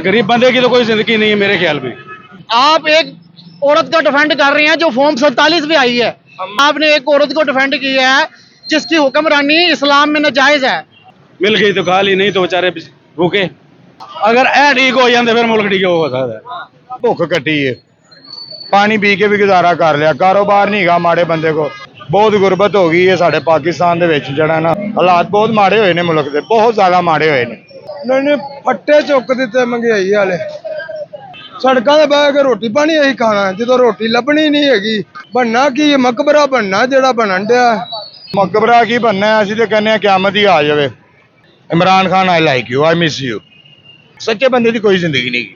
गरीब बंदे की तो कोई जिंदगी नहीं है मेरे ख्याल में। आप एक औरत को डिफेंड कर रहे हैं जो फॉर्म 47 भी आई है। आपने एक औरत को डिफेंड किया है जिसकी हुक्मरानी इस्लाम में नाजायज है। मिल गई तो खा ली, नहीं तो बेचारे भूखे। अगर ए ठीक हो जाते फिर मुल्क ठीक हो सकता है। भुख कट्टी है, पानी पी के भी गुजारा कर लिया, कारोबार नहीं गा माड़े बंदे को। बहुत गुरबत हो गई है साढ़े पाकिस्तान दे विच, जड़ा ना हालात बहुत माड़े होए ने मुल्क दे, बहुत ज्यादा माड़े होए ने। उन्होंने फट्टे चुक दिते महंगाई वाले। सड़कों ते बह के रोटी पानी यही खाना है, जो रोटी लभनी नहीं हैगी। बनना की मकबरा बनना जेड़ा बनन दिया। मकबरा की बनना है, असं तो कहने क्यामत ही आ जाए। Imran Khan I like you, I miss you. सच्चे बंदे की कोई जिंदगी नहीं,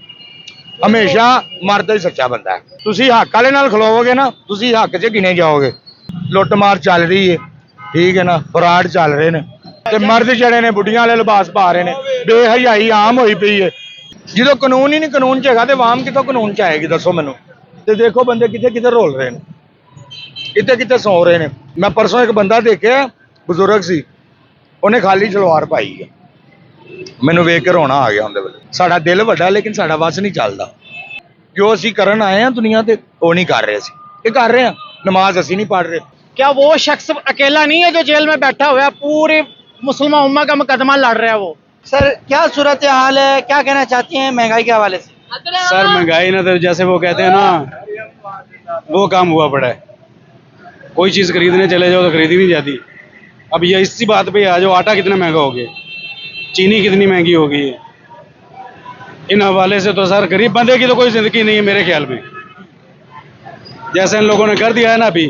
हमेशा मरदा ही सच्चा बंदा है। तुसी हक वाले नाल खलोवोगे ना, तुसी हक च गिने जाओगे। लुटमार चल रही है, ठीक है ना, फराड चल रहे ने, ते मर्द जड़े ने बुढ़िया वाले लिबास पा रहे ने, बेहयाई आम होई पई है। जो कानून ही नहीं कानून च हैगा ते आवाम कितों कानून च आएगी, दसो मैनू। ते देखो बंदे किथे किथे रोल रहे ने, किते किते सौ रहे ने। मैं परसों एक बंदा देखिया, बजुर्ग सी, उन्हें खाली सलवार पाई है। मैनू वेख के रोना आ गया उनदे वेले। साडा दिल वड्डा लेकिन साडा वस नहीं चलदा। जो असीं करन आए हैं दुनिया ते वो नहीं कर रहे, असीं कर रहे हैं। नमाज असीं नहीं पढ़ रहे। क्या वो शख्स अकेला नहीं है जो जेल में बैठा हुआ है? पूरी मुसलमान उम्मा का मुकदमा लड़ रहा है वो। सर क्या सूरत हाल है, क्या कहना चाहती हैं महंगाई के हवाले से? सर महंगाई ना तो जैसे वो कहते हैं ना, वो काम हुआ पड़ा है। कोई चीज खरीदने चले जाओ तो खरीदी नहीं जाती। अब ये इसी बात पे आ जाओ, आटा कितना महंगा हो गया, चीनी कितनी महंगी हो गई है। इन हवाले से तो सर गरीब बंदे की तो कोई जिंदगी नहीं है मेरे ख्याल में। जैसे इन लोगों ने कर दिया है ना अभी,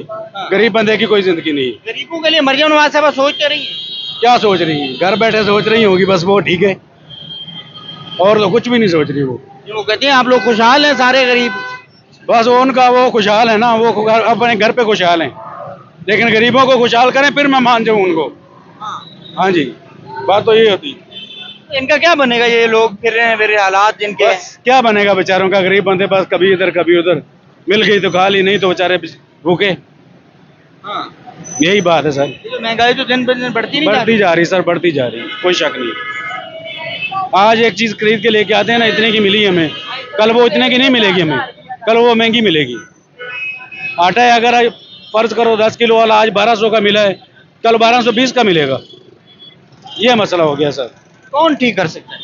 गरीब बंदे की कोई जिंदगी नहीं है। गरीबों के लिए मरियम नवाज साहब सोच तो रही है। क्या सोच रही है? घर बैठे सोच रही होगी बस, वो ठीक है, और तो कुछ भी नहीं सोच रही वो। जो कहती हैं आप लोग खुशहाल हैं सारे गरीब। बस उनका वो खुशहाल है ना, वो अपने घर पे खुशहाल हैं, लेकिन गरीबों को खुशहाल करें फिर मैं मान जाऊं उनको। हाँ जी, बात तो ये होती। इनका क्या बनेगा, ये लोग फिर रहे हैं मेरे हालात जिनके हैं। क्या बनेगा बेचारों का? गरीब बंदे पास कभी इधर कभी उधर, मिल गई तो खा ली, नहीं तो बेचारे भूखे। यही बात है सर। ये जो महंगाई तो दिन ब दिन बढ़ती नहीं बढ़ती जा रही सर, बढ़ती जा रही, कोई शक नहीं। आज एक चीज खरीद के लेके आते हैं ना, इतने की मिली हमें, कल वो इतने की नहीं मिलेगी हमें, कल वो महंगी मिलेगी। आटा है अगर फर्ज करो 10 किलो वाला आज 1200 का मिला है, कल 1220 का मिलेगा। ये मसला हो गया सर। कौन ठीक कर सकता है?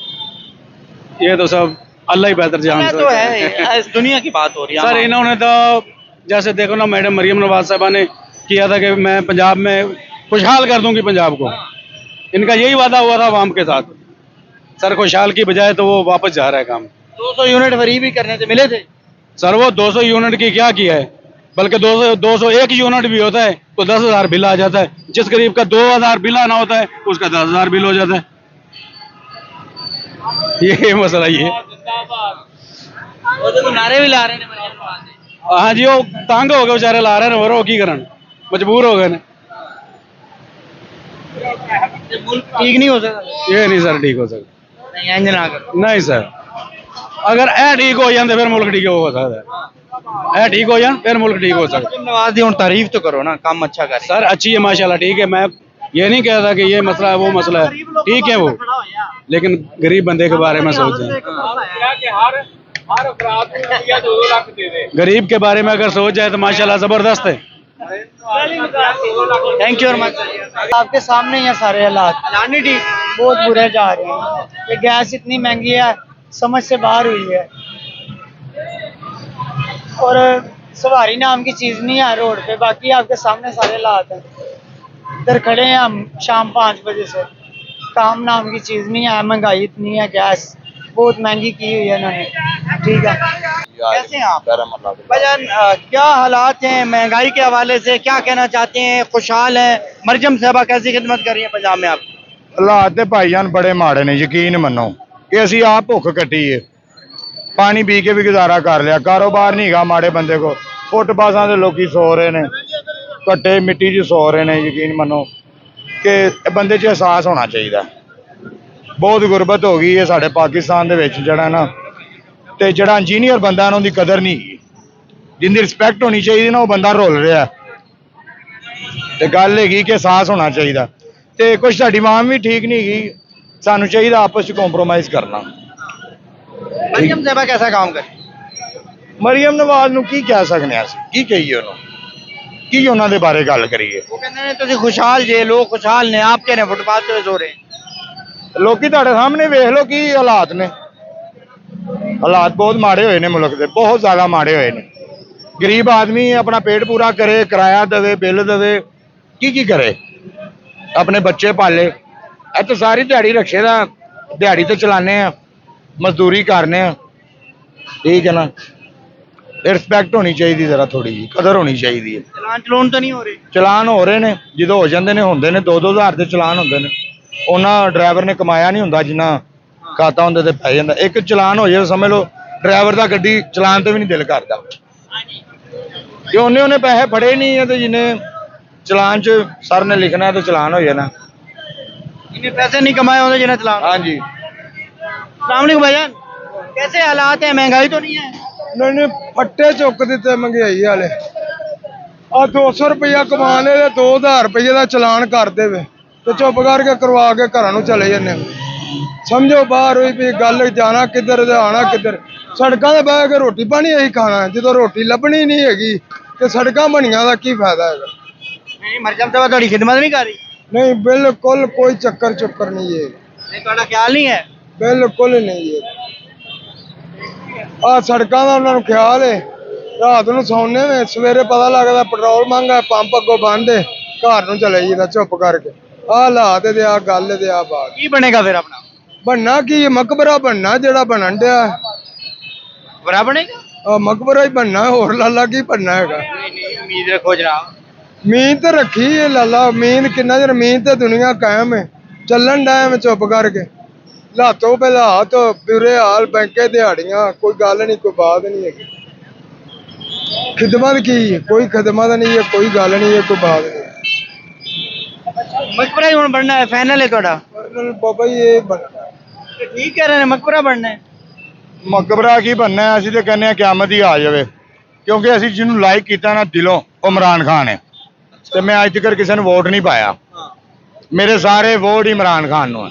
ये तो सब अल्लाह ही बेहतर जानता तो है, इस दुनिया की बात हो रही है सर। इन्होंने तो जैसे देखो ना, मैडम मरियम नवाज साहबा ने किया था कि मैं पंजाब में खुशहाल कर दूंगी पंजाब को। इनका यही वादा हुआ था आवाम के साथ। सर खुशहाल की बजाय तो वो वापस जा रहा है काम। 200 यूनिट फ्री भी करने थे, मिले थे सर। वो 200 यूनिट की क्या किया है, बल्कि 201 यूनिट भी होता है तो 10,000 बिल आ जाता है। जिस गरीब का 2,000 बिल आना होता है उसका 10,000 बिल हो जाता है। ये मसला ही है। वो तो नारे भी ला रहे हैं। हाँ जी, वो तंग हो गए बेचारे, ला रहे हैं और वो की करन, मजबूर हो गए ने। ठीक नहीं हो सकता। ये नहीं सर ठीक हो सकता। नहीं इंज ना करो। नहीं सर, अगर ए ठीक हो जाते फिर मुल्क ठीक हो सकता है। ए ठीक हो जाए फिर मुल्क ठीक हो सकता है। नवाज दी तारीफ तो करो ना, काम अच्छा कर सर। अच्छी है माशाल्लाह, ठीक है। मैं ये नहीं कहता कि ये मसला है वो मसला है, ठीक है वो, लेकिन गरीब बंदे के बारे में सोचें। गरीब के बारे में अगर सोच जाए तो माशाल्लाह जबरदस्त है। Thank you very much. आपके सामने ही है सारे हालात। लानी ठीक बहुत बुरे जा रहे हैं। ये गैस इतनी महंगी है, समझ से बाहर हुई है। और सवारी नाम की चीज नहीं है रोड पे। बाकी आपके सामने सारे हालात हैं। इधर खड़े हैं हम शाम 5 बजे से, काम नाम की चीज नहीं है। महंगाई इतनी है, गैस बहुत महंगी की हुई है इन्होंने। ठीक है, कैसे हैं आप भाईजान? क्या हालात हैं महंगाई के हवाले से, क्या कहना चाहते हैं? खुशहाल हैं? मरियम साहबा कैसी खिदमत कर रही है पंजाब में आप? हालात ते भाईजान बड़े माड़े ने, यकीन मनो कि असीं आप भुख कट्टी है, पानी पी के भी गुजारा कर लिया, कारोबार नहीं गा माड़े बंदे को। फुटपाथां ते लोकी सो रहे ने, घट्टे मिट्टी च सो रहे ने। यकीन मनो कि बंदे च एहसास होना चाहिए। बहुत गुरबत हो गई है साढ़े पाकिस्तान दे विच, जड़ा ना ते जड़ा इंजीनियर बंदा ना उनकी कदर नहीं, जिंदी रिस्पैक्ट होनी चाहिए ना, वो बंदा रोल रहा। ते गल हैगी कि एहसास होना चाहिए। ते कुछ साडी आवाम भी ठीक नहीं गई, सानू चाहिए आपस च कॉम्प्रोमाइज़ करना। मरियम साहबा कैसा काम करे? ਮਰੀਮ ਨਵਾਜ਼ ਨੂੰ ਕੀ ਕਹਿ ਸਕਨੇ ਆ ਅਸੀਂ, ਕੀ ਕਹੀਏ ਉਹਨੂੰ, ਕੀ ਉਹਨਾਂ ਦੇ ਬਾਰੇ ਗੱਲ ਕਰੀਏ। वो कहते हैं तुझे खुशहाल जे लोग खुशहाल ने आप कहने फुटपाथ पे सो रहे। ਲੋਕੀ ਤੁਹਾਡੇ ਸਾਹਮਣੇ ਵੇਖ ਲਓ ਕੀ ਹਾਲਾਤ ਨੇ। ਹਾਲਾਤ ਬਹੁਤ ਮਾੜੇ ਹੋਏ ਨੇ ਮੁਲਕ ਦੇ, ਬਹੁਤ ਜ਼ਿਆਦਾ ਮਾੜੇ ਹੋਏ ਨੇ। ਗਰੀਬ ਆਦਮੀ ਆਪਣਾ ਪੇਟ ਪੂਰਾ ਕਰੇ, ਕਿਰਾਇਆ ਦੇਵੇ, ਬਿੱਲ ਦੇਵੇ, ਕੀ ਕਰੇ, ਆਪਣੇ ਬੱਚੇ ਪਾਲੇ। ਇਹ ਤਾਂ ਸਾਰੀ ਦਿਹਾੜੀ ਰਕਸ਼ੇ ਦਾ ਦਿਹਾੜੀ ਤੇ ਚਲਾਨੇ ਆ, ਮਜ਼ਦੂਰੀ ਕਰਨੇ ਆ, ਠੀਕ ਹੈ ਨਾ। ਰਿਸਪੈਕਟ ਹੋਣੀ ਚਾਹੀਦੀ, ਜ਼ਰਾ ਥੋੜੀ ਜਿਹੀ ਕਦਰ ਹੋਣੀ ਚਾਹੀਦੀ ਹੈ। चलान चलून तो नहीं हो रहे? ਚਲਾਨ ਹੋ ਰਹੇ ਨੇ, ਜਦੋਂ ਹੋ ਜਾਂਦੇ ਨੇ ਹੁੰਦੇ ਨੇ 2-2 ਹਜ਼ਾਰ ਦੇ ਚਲਾਨ ਹੁੰਦੇ ਨੇ। ਉਹਨਾਂ ਡਰਾਈਵਰ ਨੇ ਕਮਾਇਆ ਨਹੀਂ ਹੁੰਦਾ ਜਿੰਨਾ ਖਾਤਾ ਹੁੰਦੇ ਤੇ ਪੈ ਜਾਂਦਾ। ਇੱਕ ਚਲਾਨ ਹੋ ਜਾਏ ਸਮਝ ਲਓ ਡਰਾਈਵਰ ਦਾ ਗੱਡੀ ਚਲਾਨ ਤੇ ਵੀ ਨਹੀਂ ਦਿਲ ਕਰਦਾ, ਕਿ ਉਹਨੇ ਪੈਸੇ ਫੜੇ ਨਹੀਂ ਹੈ ਤੇ ਜਿਹਨੇ ਚਲਾਨ 'ਚ ਸਰ ਨੇ ਲਿਖਣਾ ਤੇ ਚਲਾਨ ਹੋ ਜਾਣਾ। इन्हें पैसे नहीं कमाए होते जिन्हें चलान। ਹਾਂਜੀ अस्सलाम वालेकुम भाईजान, कैसे हालात है? महंगाई तो नहीं है? ਨਹੀਂ ਫੱਟੇ ਚੁੱਕ ਦਿੱਤੇ ਮਹਿੰਗਾਈ ਵਾਲੇ। ਆ 200 ਰੁਪਇਆ ਕਮਾਣੇ ਦੇ 2000 ਰੁਪਏ ਦਾ ਚਲਾਨ ਕਰ ਦੇਵੇ ਤੇ ਚੁੱਪ ਕਰਕੇ ਕਰਵਾ ਕੇ ਘਰਾਂ ਨੂੰ ਚਲੇ ਜਾਂਦੇ। ਸਮਝੋ ਬਾਹਰ ਹੋਈ ਵੀ ਗੱਲ, ਜਾਣਾ ਕਿੱਧਰ ਤੇ ਆਣਾ ਕਿੱਧਰ। ਸੜਕਾਂ 'ਤੇ ਬਹਿ ਕੇ ਰੋਟੀ ਪਾਣੀ ਇਹੀ ਖਾਣਾ, ਜਦੋਂ ਰੋਟੀ ਲੱਭਣੀ ਨਹੀਂ ਹੈਗੀ ਤੇ ਸੜਕਾਂ ਬਣੀਆਂ ਦਾ ਕੀ ਫਾਇਦਾ ਹੈਗਾ। नहीं मरियम साहबा थोड़ी खिदमत नहीं कर रही? ਨਹੀਂ ਬਿਲਕੁਲ ਕੋਈ ਚੱਕਰ ਚੁੱਕਰ ਨਹੀਂ ਹੈ, नहीं थोड़ा ख्याल नहीं है? ਬਿਲਕੁਲ ਨਹੀਂ ਹੈ। ਆ ਸੜਕਾਂ ਦਾ ਉਹਨਾਂ ਨੂੰ ਖਿਆਲ ਹੈ, ਰਾਤ ਨੂੰ ਸੌਂਦੇ ਵੇ, ਸਵੇਰੇ ਪਤਾ ਲੱਗਦਾ ਪੈਟਰੋਲ ਮਹਿੰਗਾ, ਪੰਪ ਅੱਗੋਂ ਬੰਦ ਹੈ, ਘਰ ਨੂੰ ਚਲੇ ਜਾਈਦਾ ਚੁੱਪ ਕਰਕੇ। ਆਹ ਹਾਲਾਤ ਤੇ ਆ ਗੱਲ ਤੇ ਆ ਬਾਤ। की बनेगा फिर अपना? ਬਣਨਾ ਕੀ ਹੈ, ਮਕਬਰਾ ਬਣਨਾ ਜਿਹੜਾ ਬਣਨ ਡਿਆ। बड़ा बनेगा? ਆ ਮਕਬਰਾ ਹੀ ਬਣਨਾ, ਹੋਰ ਲਾਲਾ ਕੀ ਬਣਨਾ ਹੈਗਾ। नहीं उम्मीद रखो जनाब। ਉਮੀਦ ਤੇ ਰੱਖੀ ਹੈ ਲਾਲਾ, ਉਮੀਦ ਕਿੰਨਾ ਚਿਰ, ਉਮੀਦ ਤੇ ਦੁਨੀਆ ਕਾਇਮ ਹੈ, ਚੱਲਣ ਡਿਆ ਮੈਂ ਚੁੱਪ ਕਰਕੇ। ਲਾਤੋਂ ਪਹਿਲਾਂ ਹੱਥ ਬੁਰੇ ਹਾਲ, ਬੈਂਕੇ ਦਿਹਾੜੀਆਂ, ਕੋਈ ਗੱਲ ਨਹੀਂ, ਕੋਈ ਬਾਤ ਨਹੀਂ ਹੈਗੀ। ਖਿਦਮਤ ਕੀ ਹੈ, ਕੋਈ ਖਿਦਮਤ ਨਹੀਂ ਹੈ, ਕੋਈ ਗੱਲ ਨਹੀਂ ਹੈ, ਕੋਈ ਬਾਤ ਨਹੀਂ। मकबरा ही हुण बनना है, फाइनल है थोड़ा? ਬਾਬਾ ਜੀ ਇਹ ਬਣਨਾ ठीक कह रहे हैं, मकबरा बनना है। ਮਕਬਰਾ ਕੀ ਬਣਨਾ ਹੈ, ਅਸੀਂ ਤੇ ਕਹਿੰਦੇ ਆ ਕਿਆਮਤ ਹੀ ਆ ਜਾਵੇ। ਕਿਉਂਕਿ ਅਸੀਂ ਜਿਹਨੂੰ ਲਾਈਕ ਕੀਤਾ ਨਾ ਦਿਲੋਂ, ਉਹ ਇਮਰਾਨ ਖਾਨ ਹੈ। ਤੇ ਮੈਂ ਅੱਜ ਤੱਕ ਕਿਸੇ ਨੂੰ ਵੋਟ ਨਹੀਂ ਪਾਇਆ, ਮੇਰੇ ਸਾਰੇ ਵੋਟ ਇਮਰਾਨ ਖਾਨ ਨੂੰ ਹੈ।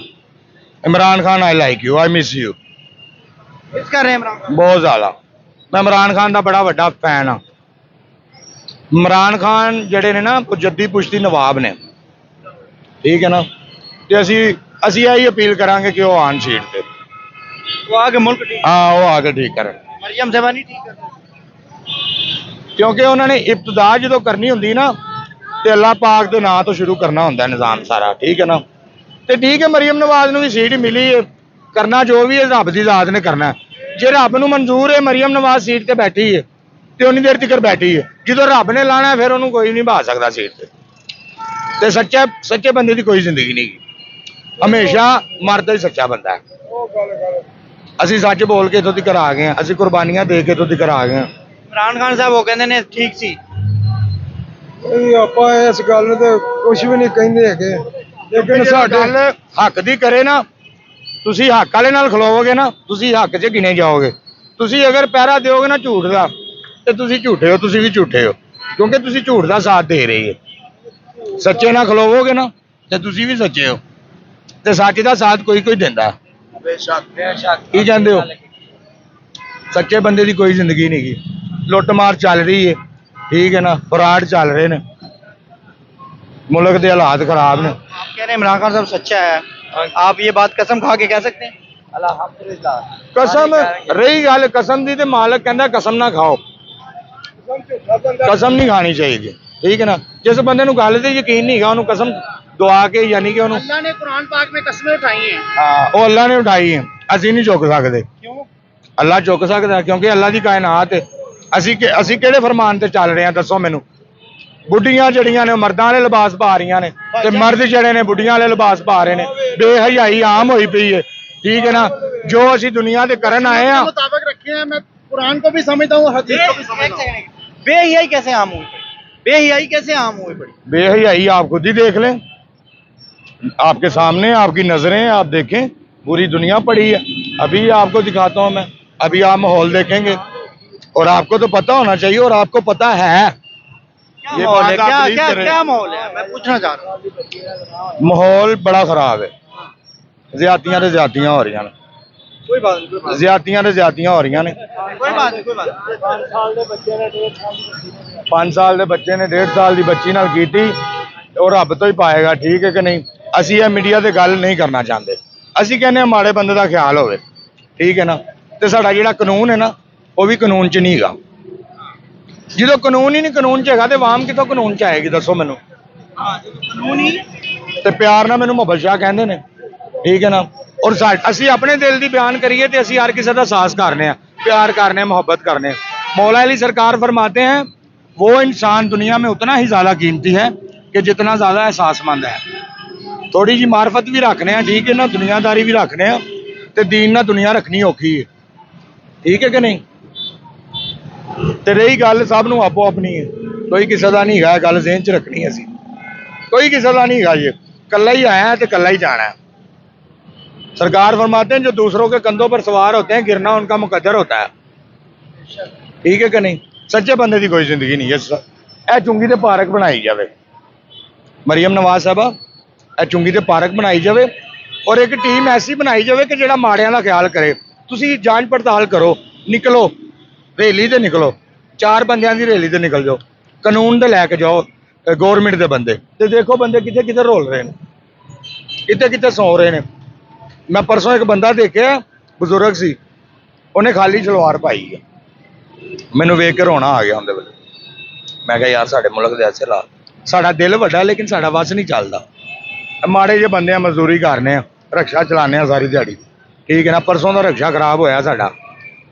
Imran Khan I like you, I miss you miss कर रहे हैं इमरान खान? ਬਹੁਤ ਜ਼ਿਆਦਾ। ਮੈਂ ਇਮਰਾਨ ਖਾਨ ਦਾ ਬੜਾ ਵੱਡਾ ਫੈਨ ਹਾਂ। ਇਮਰਾਨ ਖਾਨ ਜਿਹੜੇ ਨੇ ਨਾ ਉਹ ਜੱਦੀ ਪੁਸ਼ਤੀ ਨਵਾਬ ਨੇ, ਠੀਕ ਹੈ ਨਾ। ਤੇ ਅਸੀਂ ਇਹੀ ਅਪੀਲ ਕਰਾਂਗੇ ਕਿ ਉਹ ਆਉਣ ਸੀਟ ਤੇ। वो आगे मुल्क ठीक, ਹਾਂ ਉਹ ਆ ਕੇ ਠੀਕ ਕਰਨ, मरियम साहबा नहीं ठीक कर। ਕਿਉਂਕਿ ਉਹਨਾਂ ਨੇ ਇਬਤਦਾ ਜਦੋਂ ਕਰਨੀ ਹੁੰਦੀ ਨਾ ਤੇ ਅੱਲਾਹ ਪਾਕ ਦੇ ਨਾਂ ਤੋਂ ਸ਼ੁਰੂ ਕਰਨਾ ਹੁੰਦਾ ਨਿਜ਼ਾਮ ਸਾਰਾ, ਠੀਕ ਹੈ ਨਾ। ਤੇ ਠੀਕ ਹੈ ਮਰੀਮ ਨਵਾਜ਼ ਨੂੰ ਵੀ ਸੀਟ ਮਿਲੀ ਹੈ, ਕਰਨਾ ਜੋ ਵੀ ਹੈ ਰੱਬ ਦੀ ਜ਼ਾਤ ਨੇ ਕਰਨਾ। ਜੇ ਰੱਬ ਨੂੰ ਮਨਜ਼ੂਰ ਹੈ ਮਰੀਮ ਨਵਾਜ਼ ਸੀਟ ਤੇ ਬੈਠੀ ਹੈ ਤੇ ਉਨੀ ਦੇਰ ਤੱਕ ਬੈਠੀ ਹੈ, ਜਦੋਂ ਰੱਬ ਨੇ ਲਾਣਾ ਫਿਰ ਉਹਨੂੰ ਕੋਈ ਨਹੀਂ ਬਹਾ ਸਕਦਾ ਸੀਟ ਤੇ। ਤੇ ਸੱਚੇ ਬੰਦੇ ਦੀ ਕੋਈ ਜ਼ਿੰਦਗੀ ਨਹੀਂ, ਹਮੇਸ਼ਾ ਮਰਦਾ ਹੀ ਸੱਚਾ ਬੰਦਾ ਹੈ। ਅਸੀਂ ਸੱਚ ਬੋਲ ਕੇ ਇੱਥੋਂ ਤੱਕ ਆ ਗਏ ਹਾਂ, ਅਸੀਂ ਕੁਰਬਾਨੀਆਂ ਦੇ ਕੇ ਇੱਥੋਂ ਤੱਕ ਆ ਗਏ ਹਾਂ। इमरान खान साहब वो कहते हैं ठीक सी। ਇਹ ਆਪਾਂ ਇਸ ਗੱਲ ਤੇ ਕੁਝ ਵੀ ਨਹੀਂ ਕਹਿੰਦੇ ਹੈਗੇ, ਲੇਕਿਨ ਸਾਡੇ ਗੱਲ ਹੱਕ ਦੀ ਕਰੇ ਨਾ, ਤੁਸੀਂ ਹੱਕ ਵਾਲੇ ਨਾਲ ਖਲੋਵੋਗੇ ਨਾ, ਤੁਸੀਂ ਹੱਕ 'ਚ ਗਿਣੇ ਜਾਓਗੇ। ਤੁਸੀਂ ਅਗਰ ਪਹਿਰਾ ਦਿਓਗੇ ਨਾ ਝੂਠ ਦਾ, ਤੇ ਤੁਸੀਂ ਝੂਠੇ ਹੋ, ਤੁਸੀਂ ਵੀ ਝੂਠੇ ਹੋ, ਕਿਉਂਕਿ ਤੁਸੀਂ ਝੂਠ ਦਾ ਸਾਥ ਦੇ ਰਹੇ ਹੋ। ਸੱਚੇ ਨਾਲ ਖਲੋਵੋਗੇ ਨਾ ਤੇ ਤੁਸੀਂ ਵੀ ਸੱਚੇ ਹੋ, ਤੇ ਸੱਚ ਦਾ ਸਾਥ ਕੋਈ ਦਿੰਦਾ। ਕੀ ਕਹਿੰਦੇ ਹੋ? ਸੱਚੇ ਬੰਦੇ ਦੀ ਕੋਈ ਜ਼ਿੰਦਗੀ ਨਹੀਂ ਗੀ। ਲੁੱਟ ਮਾਰ ਚੱਲ ਰਹੀ ਹੈ, ਠੀਕ ਹੈ ਨਾ, ਫਰਾਡ ਚੱਲ ਰਹੇ ਨੇ, ਮੁਲਕ ਦੇ ਹਾਲਾਤ ਖਰਾਬ ਨੇ। आप कह रहे हैं इमरान खान साहब सच्चा है, आप ये बात कसम खा के कह सकते हैं? अल्हम्दुलिल्लाह। ਕਸਮ ਰਹੀ ਗੱਲ ਕਸਮ ਦੀ, ਤੇ ਮਾਲਕ ਕਹਿੰਦਾ ਕਸਮ ਨਾ ਖਾਓ, ਕਸਮ ਨਹੀਂ ਖਾਣੀ ਚਾਹੀਦੀ, ਠੀਕ ਹੈ ਨਾ। ਜਿਸ ਬੰਦੇ ਨੂੰ ਗੱਲ ਤੇ ਯਕੀਨ ਨਹੀਂ ਹੈਗਾ ਉਹਨੂੰ ਕਸਮ ਦਵਾ ਕੇ, ਯਾਨੀ ਕਿ ਉਹਨੂੰ अल्लाह ने कुरान पाक में कस्में उठाई हैं। ਹਾਂ ਉਹ ਅੱਲਾ ਨੇ ਉਠਾਈ ਹੈ, ਅਸੀਂ ਨਹੀਂ ਚੁੱਕ ਸਕਦੇ। क्यों? ਅੱਲਾ ਚੁੱਕ ਸਕਦਾ ਕਿਉਂਕਿ ਅੱਲਾ ਦੀ ਕਾਇਨਾਤ ਹੈ। ਅਸੀਂ ਕਿਹੜੇ ਫਰਮਾਨ ਤੇ ਚੱਲ ਰਹੇ ਹਾਂ ਦੱਸੋ ਮੈਨੂੰ? ਬੁੱਢੀਆਂ ਜਿਹੜੀਆਂ ਨੇ ਉਹ ਮਰਦਾਂ ਵਾਲੇ ਲਿਬਾਸ ਪਾ ਰਹੀਆਂ ਨੇ, ਤੇ ਮਰਦ ਜਿਹੜੇ ਨੇ ਬੁੱਢੀਆਂ ਵਾਲੇ ਲਿਬਾਸ ਪਾ ਰਹੇ ਨੇ। ਬੇਹਯਾਈ ਆਮ ਹੋਈ ਪਈ ਹੈ, ਠੀਕ है ना। जो ਅਸੀਂ ਦੁਨੀਆ ਤੇ ਕਰਨ ਆਏ ਆ मुताबिक रखे हैं, मैं कुरान को भी समझता हूँ, हदीस को भी समझता हूँ। बेहयाई कैसे आम हुई पड़ी? बेहयाई कैसे आम हुई पड़ी? बेहयाई आप खुद ही देख लें, आपके सामने आपकी नजरें आप देखें, पूरी दुनिया पड़ी है। अभी आपको दिखाता हूँ मैं, अभी आप माहौल देखेंगे और आपको तो पता होना चाहिए, और आपको पता है क्या माहौल है? क्या माहौल है? मैं पूछना चाह रहा हूँ। माहौल बड़ा खराब है, ज्यादतियां तो ज्यादतियां हो रही हैं, कोई बात नहीं, कोई बात ਜ਼ਿਆਤੀਆਂ ਤੇ ਜ਼ਿਆਤੀਆਂ ਹੋ ਰਹੀਆਂ ਨੇ। नहीं, कोई बात नहीं, कोई बात नहीं। 5 ਸਾਲ ਦੇ ਬੱਚੇ ਨੇ 1.5 ਸਾਲ ਦੀ ਬੱਚੀ ਨਾਲ ਕੀਤੀ, ਉਹ ਰੱਬ ਤੋਂ ਹੀ ਪਾਏਗਾ, ਠੀਕ ਹੈ ਕਿ ਨਹੀਂ। ਅਸੀਂ ਇਹ ਮੀਡੀਆ ਤੇ ਗੱਲ ਨਹੀਂ ਕਰਨਾ ਚਾਹੁੰਦੇ। ਅਸੀਂ ਕਹਿੰਦੇ ਹਾਂ ਮਾੜੇ ਬੰਦੇ ਦਾ ਖਿਆਲ ਹੋਵੇ, ਠੀਕ ਹੈ ਨਾ। ਤੇ ਸਾਡਾ ਜਿਹੜਾ ਕਾਨੂੰਨ ਹੈ ਨਾ, ਉਹ ਵੀ ਕਾਨੂੰਨ 'ਚ ਨਹੀਂ ਹੈਗਾ। ਜਦੋਂ ਕਾਨੂੰਨ ਹੀ ਨਹੀਂ ਕਾਨੂੰਨ 'ਚ ਹੈਗਾ ਤੇ ਆਵਾਮ ਕਿੱਥੋਂ ਕਾਨੂੰਨ 'ਚ ਆਏਗੀ, ਦੱਸੋ ਮੈਨੂੰ। ਤੇ ਪਿਆਰ ਨਾਲ ਮੈਨੂੰ ਮੁਹੱਬਤ ਸ਼ਾਹ ਕਹਿੰਦੇ ਨੇ, ਠੀਕ ਹੈ ਨਾ। ਔਰ ਅਸੀਂ ਆਪਣੇ ਦਿਲ ਦੀ ਬਿਆਨ ਕਰੀਏ ਤੇ ਅਸੀਂ हर किसी का साहस करने हैं, प्यार करने हैं, मोहब्बत करने हैं। मौला अली सरकार फरमाते हैं वो इंसान दुनिया में उतना ही ज़्यादा कीमती है कि जितना ज़्यादा एहसासमंद है। थोड़ी जी मार्फत भी रखने हैं, ठीक है ना, दुनियादारी भी रखने हैं, तो दीन ना दुनिया रखनी औखी है, ठीक है कि नहीं। तो रही गल सब नूं आपो अपनी है, कोई किसी का नहीं है, गल ज़हन च रखनी है। असीं कोई किसी का नहीं है, ये कल्ला ही आया है तो कल्ला ही जाना है। सरकार फरमाते हैं जो दूसरों के कंधों पर सवार होते हैं गिरना उनका मुकद्दर होता है, ठीक है कि नहीं। सच्चे बंदे की कोई जिंदगी नहीं है। ਇਹ ਚੁੰਗੀ ਤੇ ਪਾਰਕ ਬਣਾਈ ਜਾਵੇ, ਮਰੀਮ ਨਵਾਜ਼ ਸਾਹਿਬਾ, ਇਹ ਚੁੰਗੀ ਤੇ ਪਾਰਕ ਬਣਾਈ ਜਾਵੇ ਔਰ ਇੱਕ ਟੀਮ ਐਸੀ ਬਣਾਈ ਜਾਵੇ ਕਿ ਜਿਹੜਾ ਮਾੜਿਆਂ ਦਾ ਖਿਆਲ ਕਰੇ। ਤੁਸੀਂ ਜਾਂਚ ਪੜਤਾਲ ਕਰੋ, ਨਿਕਲੋ ਰੈਲੀ ਤੇ ਨਿਕਲੋ, 4 ਬੰਦਿਆਂ ਦੀ ਰੈਲੀ ਤੇ ਨਿਕਲ ਜਾਓ, ਕਾਨੂੰਨ ਤੇ ਲੈ ਕੇ ਜਾਓ ਗਵਰਨਮੈਂਟ ਦੇ ਬੰਦੇ, ਤੇ ਦੇਖੋ ਬੰਦੇ ਕਿੱਥੇ ਕਿੱਥੇ ਰੋਲ ਰਹੇ ਨੇ, ਕਿੱਥੇ ਕਿੱਥੇ ਸੌ ਰਹੇ ਨੇ। ਮੈਂ ਪਰਸੋਂ ਇੱਕ ਬੰਦਾ ਦੇਖਿਆ, ਬਜ਼ੁਰਗ ਸੀ, ਉਹਨੇ ਖਾਲੀ ਸਲਵਾਰ ਪਾਈ ਹੈ, ਮੈਨੂੰ ਵੇਖ ਕੇ ਰੋਣਾ ਆ ਗਿਆ ਉਹਦੇ ਵੇਲੇ। ਮੈਂ ਕਿਹਾ ਯਾਰ ਸਾਡੇ ਮੁਲਕ ਦੇ ਐਸੇ ਹਾਲਾਤ, ਸਾਡਾ ਦਿਲ ਵੱਡਾ ਲੇਕਿਨ ਸਾਡਾ ਵੱਸ ਨਹੀਂ ਚੱਲਦਾ। ਮਾੜੇ ਜਿਹੇ ਬੰਦੇ ਆ, ਮਜ਼ਦੂਰੀ ਕਰਨੇ ਆ, ਰਕਸ਼ਾ ਚਲਾਉਂਦੇ ਆ ਸਾਰੀ ਦਿਹਾੜੀ, ਠੀਕ ਹੈ ਨਾ। ਪਰਸੋਂ ਦਾ ਰਕਸ਼ਾ ਖਰਾਬ ਹੋਇਆ ਸਾਡਾ,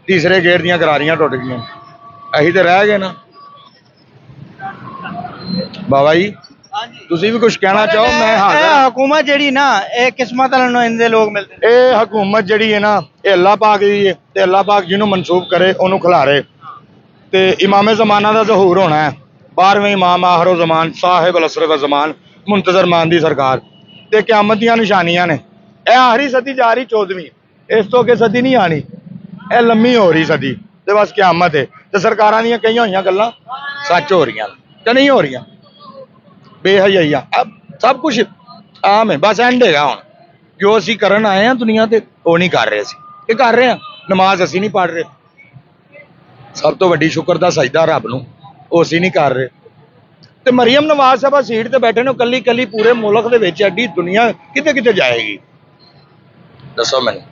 ਤੀਸਰੇ ਗੇਅਰ ਦੀਆਂ ਕਰਾਰੀਆਂ ਟੁੱਟ ਗਈਆਂ, ਅਸੀਂ ਤੇ ਰਹਿ ਗਏ ਨਾ। ਬਾਬਾ ਜੀ ਤੁਸੀਂ ਵੀ ਕੁਝ ਕਹਿਣਾ ਚਾਹੋ? ਮੈਂ ਹਾਜ਼ਰ। हुकूमत जेड़ी ना ये किस्मत वाले नुमाइंदे लोग मिलते हैं। ਇਹ ਹਕੂਮਤ ਜਿਹੜੀ ਹੈ ਨਾ, ਇਹ ਅੱਲਾਹ ਪਾਕ ਦੀ ਹੈ ਤੇ ਅੱਲਾਹ ਪਾਕ ਜਿਹਨੂੰ ਮਨਸੂਬ ਕਰੇ ਉਹਨੂੰ ਖਿਲਾਰੇ। ਤੇ ਇਮਾਮੇ ਜ਼ਮਾਨਾ ਦਾ ਜ਼ਹੂਰ ਹੋਣਾ ਹੈ, 12ਵੇਂ ਇਮਾਮ ਆਖਰੋ ਜ਼ਮਾਨ ਸਾਹਿਬ ਅਲ-ਅਸਰ ਵ ਜ਼ਮਾਨ ਮੁੰਤਜ਼ਰ ਮਾਨ ਦੀ ਸਰਕਾਰ, ਤੇ ਕਿਆਮਤ ਦੀਆਂ ਨਿਸ਼ਾਨੀਆਂ ਨੇ। ਇਹ ਆਖਰੀ ਸਦੀ ਜਾ ਰਹੀ, 14ਵੀਂ, ਇਸ ਤੋਂ ਅੱਗੇ ਸਦੀ ਨਹੀਂ ਆਣੀ, ਇਹ ਲੰਮੀ ਹੋ ਰਹੀ ਸਦੀ, ਤੇ ਬਸ ਕਿਆਮਤ ਹੈ। ਤੇ ਸਰਕਾਰਾਂ ਦੀਆਂ ਕਈਆਂ ਹੋਈਆਂ ਗੱਲਾਂ ਸੱਚ ਹੋ ਰਹੀਆਂ ਤੇ ਨਹੀਂ ਹੋ ਰਹੀਆਂ, ਬੇਹਯਾਈਆਂ, ਸਭ ਕੁਝ ਆਮ ਹੈ। ਬਸ ਐਂਡ ਹੈਗਾ ਹੁਣ, ਜੋ ਅਸੀਂ ਕਰਨ ਆਏ ਹਾਂ ਦੁਨੀਆ ਤੇ ਉਹ ਨਹੀਂ ਕਰ ਰਹੇ। ਅਸੀਂ ਇਹ ਕਰ ਰਹੇ ਹਾਂ, ਨਮਾਜ਼ ਅਸੀਂ ਨਹੀਂ ਪੜ੍ਹ ਰਹੇ, ਸਭ ਤੋਂ ਵੱਡੀ ਸ਼ੁਕਰ ਦਾ ਸਜਦਾ ਰੱਬ ਨੂੰ, ਉਹ ਅਸੀਂ ਨਹੀਂ ਕਰ ਰਹੇ। ਤੇ ਮਰੀਮ ਨਵਾਜ਼ ਸਾਹਿਬਾ ਸੀਟ ਤੇ ਬੈਠੇ ਨੇ, ਕੱਲੀ ਕੱਲੀ ਪੂਰੇ ਮੁਲਕ ਦੇ ਵਿੱਚ ਐਡੀ ਦੁਨੀਆ ਕਿਤੇ ਕਿਤੇ ਜਾਏਗੀ, ਦੱਸੋ ਮੈਨੂੰ।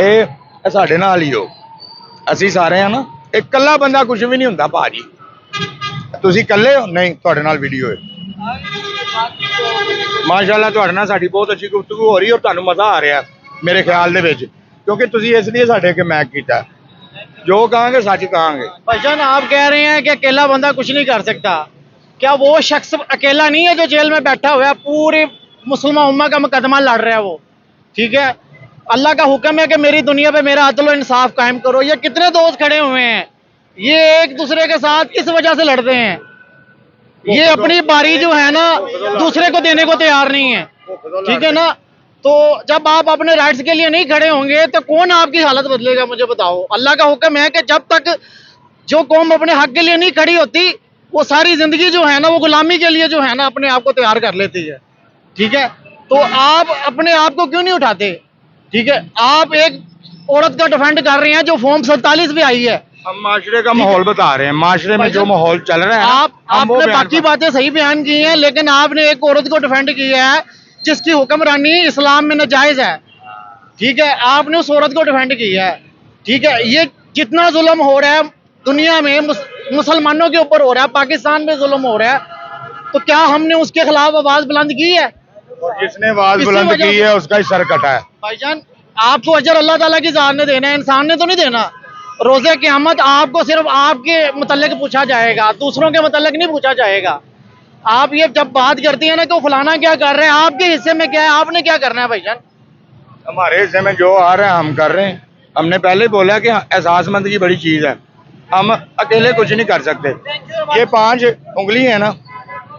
ਇਹ ਸਾਡੇ ਨਾਲ ਹੀ ਹੋ, ਅਸੀਂ ਸਾਰੇ ਆ ਨਾ, ਇੱਕ ਇਕੱਲਾ ਬੰਦਾ ਕੁਝ ਵੀ ਨਹੀਂ ਹੁੰਦਾ ਭਾਜੀ। ਤੁਸੀਂ ਇਕੱਲੇ ਹੋ? ਨਹੀਂ, ਤੁਹਾਡੇ ਨਾਲ ਵੀਡੀਓ ਹੈ। ਮਾਸ਼ਾਅੱਲਾ ਤੁਹਾਡੇ ਨਾਲ ਸਾਡੀ ਬਹੁਤ ਅੱਛੀ ਗੁਫ਼ਤਗੂ ਹੋ ਰਹੀ ਹੈ ਔਰ ਤੁਹਾਨੂੰ ਮਜ਼ਾ ਆ ਰਿਹਾ ਮੇਰੇ ਖਿਆਲ ਦੇ ਵਿੱਚ, ਕਿਉਂਕਿ ਤੁਸੀਂ ਇਸ ਲਈ ਸਾਡੇ ਅੱਗੇ ਮੈਕ ਕੀਤਾ। जो कहांगे सच कहांगे। भाईजान आप कह रहे हैं कि अकेला बंदा कुछ नहीं कर सकता, क्या वो शख्स अकेला नहीं है जो जेल में बैठा हुआ है? पूरे मुसलमान उम्मा का मुकदमा लड़ रहा है वो, ठीक है। अल्लाह का हुक्म है कि मेरी दुनिया पे मेरा अदल और इंसाफ कायम करो। ये कितने दोस्त खड़े हुए हैं, ये एक दूसरे के साथ किस वजह से लड़ते हैं? ये अपनी बारी जो है ना दूसरे को देने को तैयार नहीं है, ठीक है ना। तो जब आप अपने राइट्स के लिए नहीं खड़े होंगे तो कौन आपकी हालत बदलेगा, मुझे बताओ। अल्लाह का हुक्म है कि जब तक जो कौम अपने हक के लिए नहीं खड़ी होती, वो सारी जिंदगी जो है ना वो गुलामी के लिए जो है ना अपने आप को तैयार कर लेती है, ठीक है। तो आप अपने आप को क्यों नहीं उठाते, ठीक है। आप एक औरत का डिफेंड कर रहे हैं जो फॉर्म 47 भी आई है। हम माशरे का माहौल बता रहे हैं, माशरे में जो माहौल चल रहा है आपने बाकी बातें सही बयान की हैं, लेकिन आपने एक औरत को डिफेंड किया है जिसकी हुक्मरानी इस्लाम में नाजायज है, ठीक है। आपने उस औरत को डिफेंड किया है, ठीक है। ये जितना जुल्म हो रहा है दुनिया में मुसलमानों के ऊपर हो रहा है, पाकिस्तान में जुल्म हो रहा है, तो क्या हमने उसके खिलाफ आवाज बुलंद की है? और जिसने आवाज बुलंद की है उसका ही सर कटा है। भाईजान आपको अजर अल्लाह ताला की ज़ात ने देना है, इंसान ने तो नहीं देना। रोज़े क़यामत आपको सिर्फ आपके मुतल्लिक पूछा जाएगा, दूसरों के मुतल्लिक नहीं पूछा जाएगा। आप ये जब बात करती है ना कि फलाना क्या कर रहे हैं, आपके हिस्से में क्या है, आपने क्या करना है भाईजान? हमारे हिस्से में जो आ रहा है हम कर रहे हैं। हमने पहले बोला कि एहसासमंद की बड़ी चीज़ है, हम अकेले कुछ नहीं कर सकते। ये 5 उंगली है ना,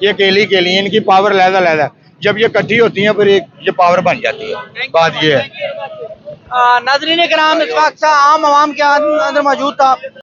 ये अकेली के लिए इनकी पावर लहदा जब ये इकट्ठी होती हैं फिर ये पावर बन जाती है। बात ये है। नाज़रीन किराम, इस वक्त आम आवाम के अंदर मौजूद था।